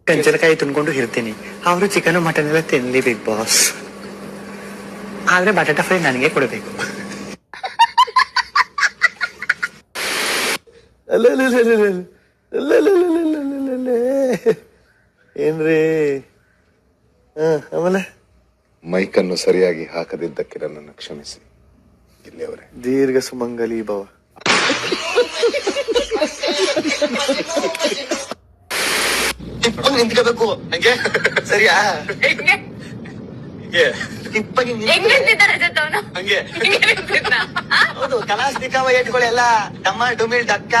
ಕಂಚನಕಾಯಿ ತುಂಬಿಕೊಂಡು ಇರ್ತೀನಿ. ಅವರು ಚಿಕನ್ ಮಟನ್ ಎಲ್ಲ ತಿನ್ಲಿ ಬಿಗ್ ಬಾಸ್, ಆದ್ರೆ ಬಟಾಟಾ ಫ್ರೈ ನನಗೆ ಕೊಡಬೇಕು. ಏನ್ರಿ? ಆಮೇಲೆ ಮೈಕನ್ನು ಸರಿಯಾಗಿ ಹಾಕದಿದ್ದಕ್ಕೆ ನನ್ನನ್ನು ಕ್ಷಮಿಸಿ. ಇಲ್ಲಿಯವರೇ. ದೀರ್ಘ ಸುಮಂಗಲಿ ಭವ. ನಿಂತ್ಕೋಬೇಕು ನಂಗೆ, ಸರಿಯಾ? ಹಂಗೆ ಹೌದು. ಕಲಾಸ್ ದಿಕ್ಕಾವ ಏಟ್ಗಳೆಲ್ಲ ಡಮ್ಮ ಡುಮಿಲ್ ಡಕ್ಕ.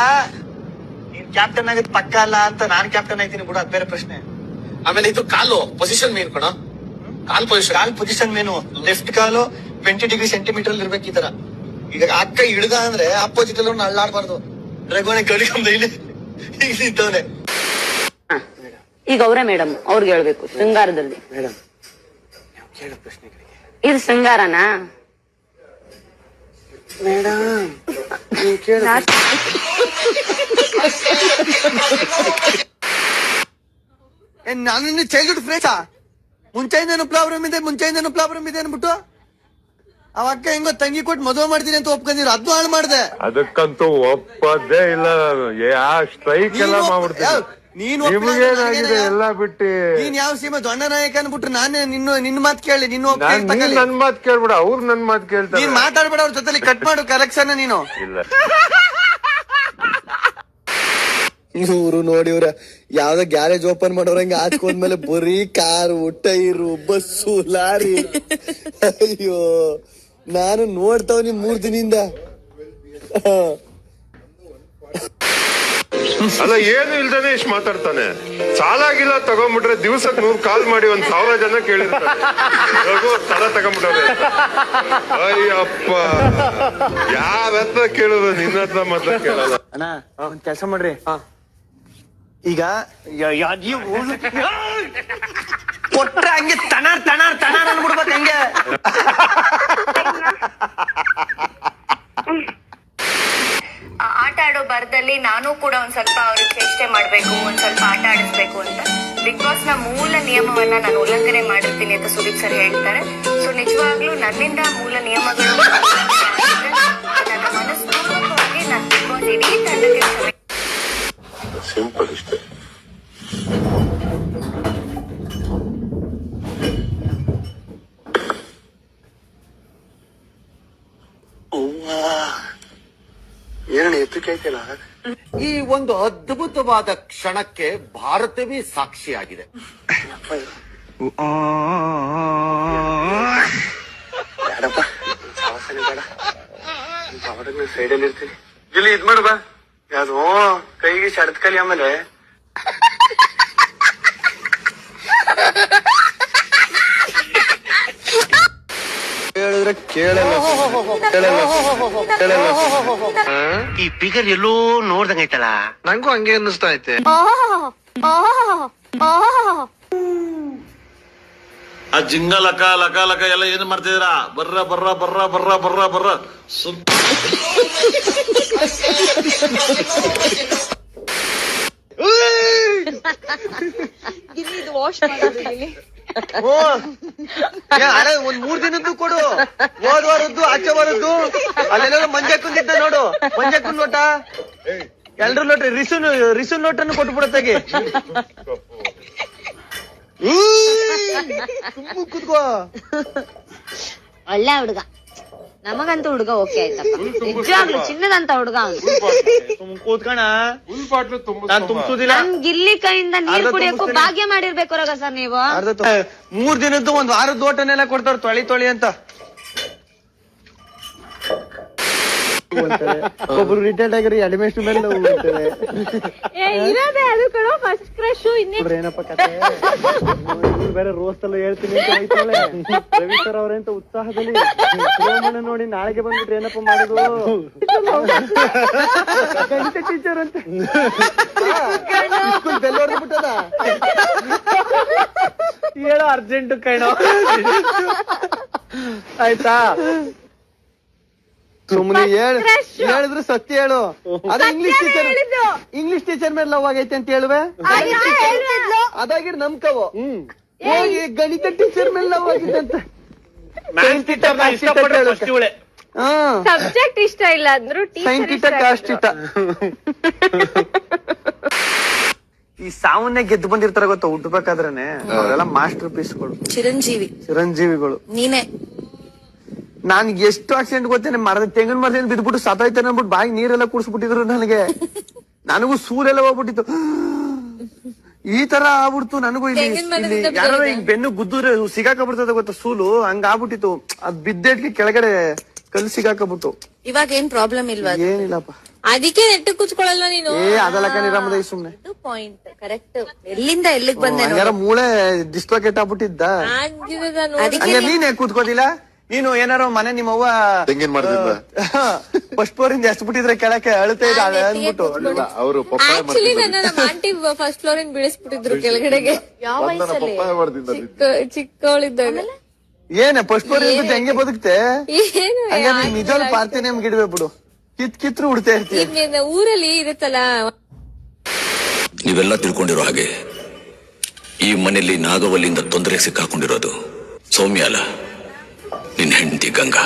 ನೀನ್ ಕ್ಯಾಪ್ಟನ್ ಆಗಿದ್ ಪಕ್ಕ ಅಲ್ಲ ಅಂತ ನಾನ್ ಕ್ಯಾಪ್ಟನ್ ಆಯ್ತೀನಿ ಬಿಡು, ಅದ್ ಬೇರೆ ಪ್ರಶ್ನೆ. ಆಮೇಲೆ ಇದು ಕಾಲು ಪೊಸಿಷನ್ ಮೇನ್ ಕಣ. ಕಾಲ್ ಪೊಸಿಷನ್ ಮೇನು ಲೆಫ್ಟ್ ಕಾಲು 20 ಡಿಗ್ರಿ ಸೆಂಟಿಮೀಟರ್ ಇರ್ಬೇಕು. ಈ ತರ ಈಗ ಅಕ್ಕ ಇಳ್ದ ಅಂದ್ರೆ ಅಪೋಸಿಟ್ ಅಲ್ಲಿ ಅಳ್ಳಾಡ್ಬಾರ್ದು. ರಘುವಣೆ ಕಳಿಕೊಂಡ ಇಲ್ಲಿ ಇದ್ದವನೆ. ಈಗ ಅವರೇ ಮೇಡಮ್, ಅವ್ರಿಗೆ ಹೇಳ್ಬೇಕು ಶೃಂಗಾರದಲ್ಲಿ. ಮೇಡಮ್ ಕೇಳೋ ಪ್ರಶ್ನೆಗಳಿಗೆ ಇದು ಶೃಂಗಾರನಾ ಮೇಡಮ್? ನಾನು ಚೈಲ್ಡ್ಹುಡ್ ಫ್ರೆಂಡ್ಸಾ? ಮುಂಚೆಯಿಂದನು ಪ್ರಾಬ್ಲಮ್ ಇದೆ ಅನ್ಬಿಟ್ಟು ಅವ ಅಕ್ಕ ಹೆಂಗೋ ತಂಗಿ ಕೊಟ್ಟು ಮದುವೆ ಮಾಡ್ತೀನಿ ಅಂತ ಒಪ್ಕೊಂಡಿದ್ರು, ಅದು ಹಾಳು ಮಾಡ್ದೆ. ಅದಕ್ಕಂತೂ ಒಪ್ಪದೇ ಇಲ್ಲ. ಸ್ಟ್ರೈಕ್ ಎಲ್ಲ ಮಾಡ್ಬಿಡ್ತೀನಿ. ನಿಮ್ಗೇನಾಗಿದೆ ಎಲ್ಲ ಬಿಟ್ಟು? ನೀನ್ ಯಾವ ಸೀಮಾ ದೊಡ್ಡ ನಾಯಕ ಅನ್ಬಿಟ್ರು ನಾನೇ ನಿನ್ನ ಮಾತು ಕೇಳಿ ನನ್ ಮಾತು ಕೇಳ್ಬಿಡ, ಅವ್ರು ನನ್ ಮಾತು ಕೇಳ್ತಾರೆ. ನೀನ್ ಮಾತಾಡ್ಬೇಡ ಅವ್ರ ಜೊತೆ, ಕಟ್ ಮಾಡು ಕರೆಕ್ಷನ್ ನೀನು. ಇಲ್ಲ ಇವ್ರು ನೋಡಿ, ಇವ್ರ ಯಾವ್ದ ಗ್ಯಾರೇಜ್ ಓಪನ್ ಮಾಡೋರಂಗ ಹಾಕೊಂಡ್ಮೇಲೆ ಬರೀ ಕಾರು, ಟೈರು, ಬಸ್ಸು, ಲಾರಿ. ಅಯ್ಯೋ, ನಾನು ನೋಡ್ತಾವ್ನಿ 3 ದಿನದಿಂದ. ಅಲ್ಲ, ಏನು ಇಲ್ದೇನೆ ಇಷ್ಟು ಮಾತಾಡ್ತಾನೆ. ಸಾಲಾಗಿಲ್ಲ ತಗೊಂಡ್ಬಿಟ್ರೆ ದಿವ್ಸಕ್ 100 ಕಾಲ್ ಮಾಡಿ 1000 ಜನ ಕೇಳಿರ್ತಾರೆ, ಸಾಲ ತಗೊಂಡ್ಬಿಟ್ಟವ್ರೆ. ಅಯ್ಯಪ್ಪ, ಯಾರ ಹತ್ರ ಕೇಳುದು? ನಿನ್ನ ಹತ್ರ ಮಾತ್ರ ಕೇಳಲ್ಲ. ಅಣ್ಣ ಒಂದ್ ಕೆಲಸ ಮಾಡ್ರಿ. ಈಗ ಕೊಟ್ರೆ ಹಂಗೆ ತನಾರ್ ಅನ್ಬಿಡ್ಬೇಕು ಹಂಗೆ. ಆಟ ಆಡೋ ಬರದಲ್ಲಿ ನಾನು ಕೂಡ ಒಂದ್ ಸ್ವಲ್ಪ ಅವ್ರಿಗೆ ಚೇಷ್ಟೆ ಮಾಡ್ಬೇಕು, ಒಂದ್ ಸ್ವಲ್ಪ ಆಟ ಆಡಿಸ್ಬೇಕು ಅಂತ ಬಿಗ್ ಬಾಸ್ ನ ಮೂಲ ನಿಯಮವನ್ನ ನಾನು ಉಲ್ಲಂಘನೆ ಮಾಡಿರ್ತೀನಿ ಅಂತ ಸುದೀಪ್ ಸರ್ ಹೇಳ್ತಾರೆ. ಸೊ ನಿಜವಾಗ್ಲೂ ನನ್ನಿಂದ ಮೂಲ ನಿಯಮಗಳು ನನ್ನ ಮನಸ್ಪೂರ್ವಕವಾಗಿ ನಾನು ಬಿಗ್ ಬಾಸ್ ಇಡೀ ತಂಡಕ್ಕೆ ಸಿಂಪಲ್ ಇಷ್ಟೇ. ಏನಣ್ಣ ಎತ್ತಕ್ಕೆ ಆಯ್ತಲ್ಲ? ಈ ಒಂದು ಅದ್ಭುತವಾದ ಕ್ಷಣಕ್ಕೆ ಭಾರತವೇ ಸಾಕ್ಷಿಯಾಗಿದೆ. ಬೇಡಪ್ಪ, ಬೇಡ, ಸೈಡಲ್ಲಿ ಇರ್ತೀನಿ. ಇಲ್ಲಿ ಇದ್ ಮಾಡು ಬಾ. ಯಾವ್ದು ಕೈಗೆ ಸೆಡ್ದ್ ಕಲಿ. ಆಮೇಲೆ ಹೇಳಿದ್ರೆ ಕೇಳಲ್ಲ. ಈ ಫಿಗರ್ ಎಲ್ಲೋ ನೋಡ್ದಂಗೈತಲ್ಲ, ನಂಗೂ ಹಂಗೆ ಅನ್ನಿಸ್ತಾ ಐತೆ. ಆ ಜಿಂಗ ಲಕ ಲಕ ಲಕ ಎಲ್ಲ ಏನ್ ಮಾಡ್ತಿದ್ದೀರಾ? ಬರ್ರ ಬರ್ರ ಬರ್ರ ಬರ್ರ ಬರ್ರ ಬರ್ರ ಒಂದ್ 3 ದಿನದ್ದು ಕೊಡು. ಹೋದ್ ವಾರದ್ದು, ಆಚೆ ವಾರದ್ದು ಅಲ್ಲೆಲ್ಲ ಮಂಜಕ್ಕಂದಿದ್ದ ನೋಡು. ಮಂಜಕ್ಕನ್ ನೋಟ, ಎಲ್ರು ನೋಟ, ರಿಸುನ್ ನೋಟನ್ನು ಕೊಟ್ಟು ಬಿಡತ್ತಾಗಿ. ಕೂತ್ಕೋ. ಒಳ್ಳೆ ಹುಡುಗ, ನಮಗಂತ ಹುಡುಗ ಓಕೆ ಆಯ್ತಪ್ಪ. ನಿಜವಾಗ್ಲು ಚಿನ್ನದಂತ ಹುಡುಗ ಅವನು. ಕೂತ್ಕಣ, ನಾನ್ ತುಂಬುದಿಲ್ಲ. ನನ್ ಗಿಲ್ಲಿ ಕೈಯಿಂದ ನೀರ್ ಕುಡಿಯಕ್ಕೂ ಭಾಗ್ಯ ಮಾಡಿರ್ಬೇಕು ರಗ ಸರ್ ನೀವು. 3 ದಿನದ್ದು 1 ವಾರದ ಓಟನೆಲ್ಲ ಕೊಡ್ತಾರ, ತೊಳಿ ಅಂತ. ಒಬ್ರು ರಿಟೈರ್ಡ್ ಆಗಿರಿ ಅಡ್ಮಿಷನ್ ಮೇಲೆ ಇರೋದೇ ಅದು ಕಣೋ ಫಸ್ಟ್ ಕ್ರಶ್. ಏನಪ್ಪ ಕತೆ? ಬೇರೆ ರೋಸ್ಟ್ ಎಲ್ಲ ಹೇಳ್ತೀನಿ ಅಂತ ಹೋಯ್ತಾಳೆ ರವಿ ಸರ್ ಅವ್ರೆಂತ ಉತ್ಸಾಹದಲ್ಲಿ. ಸೋಮಣ್ಣ ನೋಡಿ ನಾಳೆಗೆ ಬಂದ್ಬಿಟ್ರೆ ಏನಪ್ಪ ಮಾಡುದು? ಗಣಿತ ಟೀಚರ್ ಅಂತ ಬೆಲ್ಲ ಹೊಡೆದ್ಬಿಟ್ಟದ. ಹೇಳೋ ಅರ್ಜೆಂಟ್ ಕಣೋ. ಆಯ್ತಾ? ಸುಮ್ಮನೆ ಹೇಳಿದ್ರು ಸತ್ಯ ಹೇಳು. ಅದ ಇಂಗ್ಲಿಷ್ ಟೀಚರ್ ಮೇಲೆ ಲವ್ ಆಗೈತೆ ಅಂತ ಹೇಳುವೆ. ಅದಾಗಿರ್ ನಮ್ಕವೋ ಹೋಗಿ ಗಣಿತ ಟೀಚರ್ ಮೇಲೆ ನಾವು ಆಗಿದ್ದಂತ ಸಬ್ಜೆಕ್ಟ್ ಇಷ್ಟ ಇಲ್ಲ ಅಂದ್ರು ಸೈನ್ ತೀಟ ಕಾಸ್ಟ್ ತೀಟ. ಈ ಸಾವನ್ನೇ ಗೆದ್ದು ಬಂದಿರ್ತಾರ ಗೊತ್ತಾ ಹುಟ್ಟಬೇಕಾದ್ರೇನೆ, ಅವರೆಲ್ಲ ಮಾಸ್ಟರ್ ಪೀಸ್ಗಳು, ಚಿರಂಜೀವಿಗಳು. ನೀನೇ ನಾನ್ ಎಷ್ಟು ಆಕ್ಸಿಡೆಂಟ್ ಗೊತ್ತೇನೆ, ತೆಂಗಿನ ಮರದಿಂದ ಬಿದ್ಬಿಟ್ಟು ಸತ್ತೋಯ್ತಾನೆ ಅನ್ಬಿಟ್ಟು ಬಾಯಿ ನೀರೆಲ್ಲ ಕುಡಿಸ್ಬಿಟ್ಟಿದ್ರು ನನಗೆ. ನನಗೂ ಸೂರೆಲ್ಲ ಹೋಗ್ಬಿಟ್ಟಿತ್ತು, ಈ ತರ ಆಗ್ಬಿಡ್ತು ನನಗೂ. ಇಲ್ಲಿ ಯಾರು ಹಿಂಗ್ ಬೆನ್ನು ಗುದ್ದುದ್ರೆ ಸಿಗಾಕಬಿಡ್ತದ ಗೊತ್ತಾ ಸೂಲು, ಹಂಗ ಆಗ್ಬಿಟ್ಟಿತ್ತು. ಅದ್ ಬಿದ್ದೇಟ್ಗೆ ಕೆಳಗಡೆ ಕಲ್ಲು ಸಿಗಾಕಬಿಟ್ಟು. ಇವಾಗ ಏನ್ ಪ್ರಾಬ್ಲಮ್ ಇಲ್ವಾ? ಏನಿಲ್ಲಪ್ಪ. ಅದಕ್ಕೆ ನೆಟ್ಟು ಕೂತ್ಕೊಳ್ಳಲ್ವಾ ನೀನು? ಅದೆಲ್ಲ ಕಣಿರಾಮದ ಸುಮ್ನೆ ಪಾಯಿಂಟ್ ಕರೆಕ್ಟ್. ಎಲ್ಲಿಂದ ಎಲ್ಲಿಗೆ ಬಂದೆ? ಹಂಗಾರ ಮೂಳೆ ಡಿಸ್ಲೊಕೇಟ್ ಆಗ್ಬಿಟ್ಟಿದ್ದ. ಹಂಗ ನೀನೇ ಕೂತ್ಕೋದಿಲ್ಲ ನೀನು? ಏನಾರು ಮನೆ ನಿಮ್ಮವ್ವ ತೆಂಗಿನ ಮರದಿಂದ ಫಸ್ಟ್ ಫ್ಲೋರ್ ಇಂದ ಎಷ್ಟು ಬಿಟ್ಟಿದ್ರೆ ಕೆಳಕ್ಕೆ ಅಳುತ್ತಾ ಇದೆ ಅಂದ್ಬಿಟ್ಟು ಅವರು ಆಕ್ಚುಲಿ ನನ್ನ ಆಂಟಿ ಫಸ್ಟ್ ಫ್ಲೋರ್ ಇಂದ ಬೀಳಿಸ್ಬಿಟ್ಟಿದ್ರು ಕೆಳಗಡೆಗೆ. ಯಾವ ವಯಸ್ಸಲ್ಲಿ? ಚಿಕ್ಕವಳಿದ್ದಾಗ. ಏನೇ ಫಸ್ಟ್ ಫ್ಲೋರ್ ಇಂದ ಹೆಂಗೆ ಬದುಕ್ತೆ? ಏನು ಹಂಗ ನೀನ್ ನಿಜವಾಗ್ಲೂ ಪಾರ್ತಿ ನಮ್ಗೆ ಗಿಡವೇ ಬಿಡು, ಕಿತ್ರು ಉಡ್ತಾ ಇರ್ತೀವಿ. ಊರಲ್ಲಿ ಇರುತ್ತಲ್ಲ. ನೀವೆಲ್ಲ ತಿಳ್ಕೊಂಡಿರೋ ಹಾಗೆ ಈ ಮನೆಯಲ್ಲಿ ನಾಗವಲ್ಲಿಂದ ತೊಂದರೆ ಸಿಕ್ಕಾಕೊಂಡಿರೋದು ಸೌಮ್ಯ ಅಲ್ಲ, ನಿನ್ನ ಹೆಂಡತಿ ಗಂಗಾ.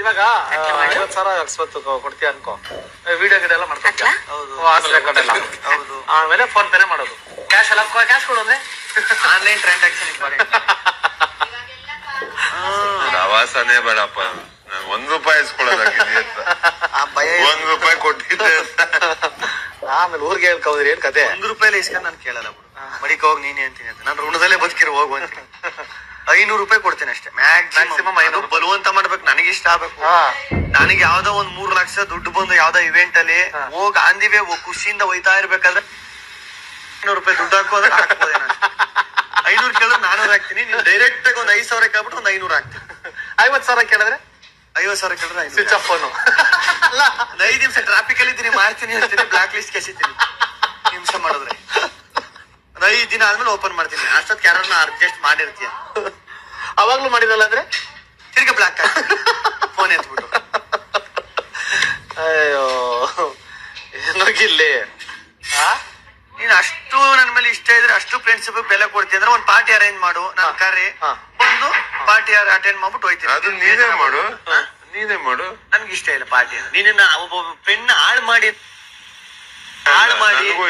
ಇವಾಗ 50,000 ಅಕಸ್ಮಾತ್ ಕೊಡ್ತೀಯ ಅನ್ಕೋ, ವಿಡಿಯೋ ಗಿಡ ಎಲ್ಲ ಮಾಡ್ಕೊಡ್ತೀಯ, ಹೌದು. ಆಮೇಲೆ ಫೋನ್ ಪೇನೆ ಮಾಡೋದು, ಕ್ಯಾಶ್ ಎಲ್ಲ ಕ್ಯಾಶ್ ಕೊಡೋದ್ರೆ ಆನ್ಲೈನ್ ಟ್ರಾನ್ಸಾಕ್ಷನ್ ಪ್ರವಾಸನೇ ಬೇಡಪ್ಪ, ₹1 ಇಸ್ಕೊಳ್ಳೋದಾಗಿದೆ ಅಂತ. ₹1 ಕೊಟ್ಟಿದ್ದೆ. ಆಮೇಲೆ ಊರ್ಗೆ ಹೇಳ್ಕೋದ್ರಿ ಏನ್ ಕತೆ? ₹1 ಇಸ್ಕೊಂಡ್ ನಾನು ಕೇಳಲ್ಲ, ಮಡಿಕ ಹೋಗಿ ನೀನೇ ಅಂತೀನಿ ಅಂತ. ನಾನು ಋಣದಲ್ಲೇ ಬದುಕಿರೋ ಹೋಗು ಅಂತೀನಿ. ₹500 ಕೊಡ್ತೇನೆ ಅಷ್ಟೇ ಮ್ಯಾಕ್ಸಿಮಮ್. ಬಲವಂತ ಮಾಡ್ಬೇಕು, ನನಗೆ ಇಷ್ಟ ಆಗ್ಬೇಕು. ನನಗೆ ಯಾವ್ದೋ ಒಂದ್ 3 ಲಕ್ಷ ದುಡ್ಡು ಬಂದು ಯಾವ್ದೋ ಇವೆಂಟ್ ಅಲ್ಲಿ ಹೋಗಿ ಆಂದಿವೆ ಖುಷಿಯಿಂದ ಒಯ್ತಾ ಇರ್ಬೇಕಾದ್ರೆ ₹500 ದುಡ್ಡು ಹಾಕೋದ್ರೆ ಹಾಕ್ಬೋದೇನ? 500 ಕೇಳಿದ್ರೆ 400 ಹಾಕ್ತೀನಿ. ನೀವು ಡೈರೆಕ್ಟ್ ಆಗಿ ಒಂದ್ 5,000 ಕೇಳ್ಬಿಟ್ಟು ಒಂದ್ 500 ಹಾಕ್ತೀನಿ. 50,000 ಕೇಳಿದ್ರೆ 50,000 ಕೇಳಿದ್ರೆ ಸ್ವಿಚ್ ಆಫ್ ಫೋನು. ಅಲ್ಲ, 5 ನಿಮಿಷ ಟ್ರಾಫಿಕ್ ಅಲ್ಲಿ ಇದ್ದೀನಿ, ಮಾಡ್ತೀನಿ ಅಂತೀನಿ, ಬ್ಲಾಕ್ ಲಿಸ್ಟ್ ಕೆಸಿತೀನಿ ನಿಮಿಷ ಮಾಡಿದ್ರೆ. 5 ದಿನ ಆದ್ಮೇಲೆ ಓಪನ್ ಮಾಡ್ತೀನಿ. ಅಷ್ಟೊತ್ತು ಯಾರನ್ನ ಅಡ್ಜಸ್ಟ್ ಮಾಡಿರ್ತೀಯ, ಅವಾಗ್ಲೂ ಮಾಡಿದಲ್ಲ ಅಂದ್ರೆ ತಿರ್ಗಿ ಬ್ಲಾಕ್ ಫೋನ್ ಎತ್ಬಿಟ್ಟು. ಅಯ್ಯೋ ಏನೋಗಿಲ್ಲಿ. ನೀನ್ ಅಷ್ಟು ನನ್ ಮೇಲೆ ಇಷ್ಟ ಇದ್ರೆ, ಅಷ್ಟು ಫ್ರೆಂಡ್ಶಿಪ್ ಬೆಲೆ ಕೊಡ್ತೀನಿ ಅಂದ್ರೆ ಒಂದ್ ಪಾರ್ಟಿ ಅರೇಂಜ್ ಮಾಡು, ನನ್ ಕರೆ ಒಂದು ಪಾರ್ಟಿ ಅಟೆಂಡ್ ಮಾಡ್ಬಿಟ್ಟು ಹೋಯ್ತೀನಿ. ಅದು ನೀನೇ ಮಾಡು. ನನ್ಗೆ ಇಷ್ಟ ಇಲ್ಲ ಪಾರ್ಟಿ. ನೀನ ಒಬ್ಬ ಪೆಣ್ಣ ಹಾಳು ಮಾಡಿ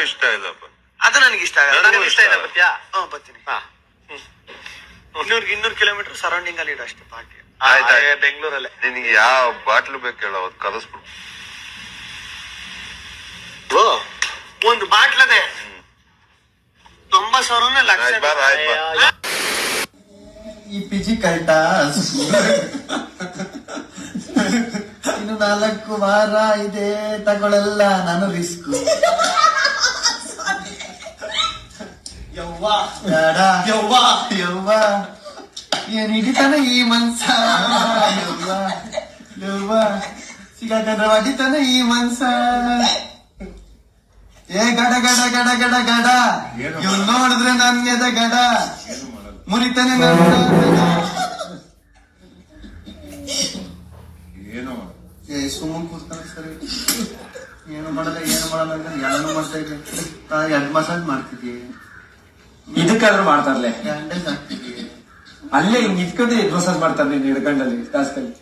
ಇಷ್ಟ ಇಲ್ಲಪ್ಪ, ಅದು ನನಗೆ ಇಷ್ಟ ಆಗಲ್ಲ. ನನಗೆ ಇಷ್ಟ ಇಲ್ಲ. ಬರ್ತೀಯಾ? ಬರ್ತೀನಿ. 200 ಕಿಲೋಮೀಟರ್ ಸರೌಂಡಿಂಗ್ ಅಲ್ಲಿ ಇಡು ಅಷ್ಟೇ ಪಾರ್ಟಿ. ಬೆಂಗಳೂರಲ್ಲೇ. ನಿನಗೆ ಯಾವ ಬಾಟ್ಲು ಬೇಕು ಹೇಳ, ಅವತ್ತು ಕಲಿಸ್ಬಿಡು. ಒಂದು ಬಾಟ್ಲದೆ 90,000 ಲಕ್ಷ. ಈ ಪಿಜಿ ಕರೆಕ್ಟಾ? ಇನ್ನು 4 ವಾರ ಇದೆ, ತಗೊಳಲ್ಲ ನಾನು ರಿಸ್ಕ್. ಯವ್ವ ಏನ್ ಹಿಡಿತಾನ ಈ ಮನ್ಸ, ಯವ್ವ ಸಿಗಾಕಂದ್ರೆ ಹೊಡಿತಾನ ಈ ಮನ್ಸ. ಏ ಗಡ ಗಡ ಗಡ ಗಡ ಗಡ, ಇವ್ ನೋಡಿದ್ರೆ ನನ್ಗೆದ ಗಡ ಮುರಿತಾನೆ ನನ್ನ. ಸುಮ್ಮನೆ ಕೂತ್ಕೊಂಡ ಸರಿ, ಏನು ಮಾಡಲ್ಲ ಅಂತ ಎಲ್ಲಾನು ಮಾಡ್ತಾ ಇದ್ದೆ. 2 ಮಸಾಜ್ ಮಾಡ್ತಿದ್ವಿ, ಇದಕ್ಕಾದ್ರೂ ಮಾಡ್ತಾರಲ್ಲ, ಕ್ಯಾಂಡಲ್ಸ್ ಹಾಕ್ತಿದ್ವಿ. ಅಲ್ಲೇ ಹಿಂಗ್ ಇಟ್ಕೊಂಡು ಮಸಾಜ್ ಮಾಡ್ತಾರೆ ನೀನ್ ಹಿಡ್ಕೊಂಡಲ್ಲಿ ಟಾಸ್ಕಲ್ಲಿ.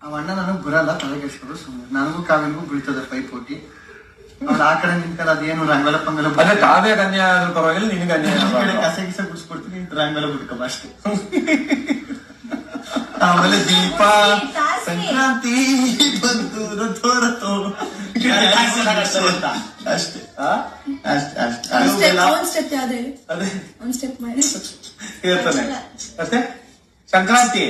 ಅವ ಅಣ್ಣ ನನಗ್ ಬರಲ್ಲ, ತಲೆ ಕೆಡ್ಸ್ಕೊಂಡು ಸುಮ್ಮನೆ. ನನಗೂ ಕಾವ್ಯನಿಗೂ ಬೀಳ್ತದೆ ಪೈಪೋಟಿ. ಅವ್ಳು ಆ ಕಡೆ ನಿಂತ್ಕೊಂಡು ಅದೇನು ರಂಗಲ ಪಂಗಲ. ಅದೇ ಕಾವ್ಯ ಕನ್ಯಾ ಆದ್ರೂ ಪರವಾಗಿಲ್ಲ, ನಿನಗೆ ಅನ್ಯಾಯ. ಕಸ ಗಿಸ ಬಿಡಿಸ್ಕೊಡ್ತೀನಿ, ರಂಗಲ ಬಿಡ್ಕೊ ಅಷ್ಟೇ. ಆಮೇಲೆ ದೀಪ ಸಂಕ್ರಾಂತಿ ಬಂತು ರಥೋ ಅಷ್ಟೇ. ಇರ್ತಾನೆ ಅಷ್ಟೇ. ಸಂಕ್ರಾಂತಿ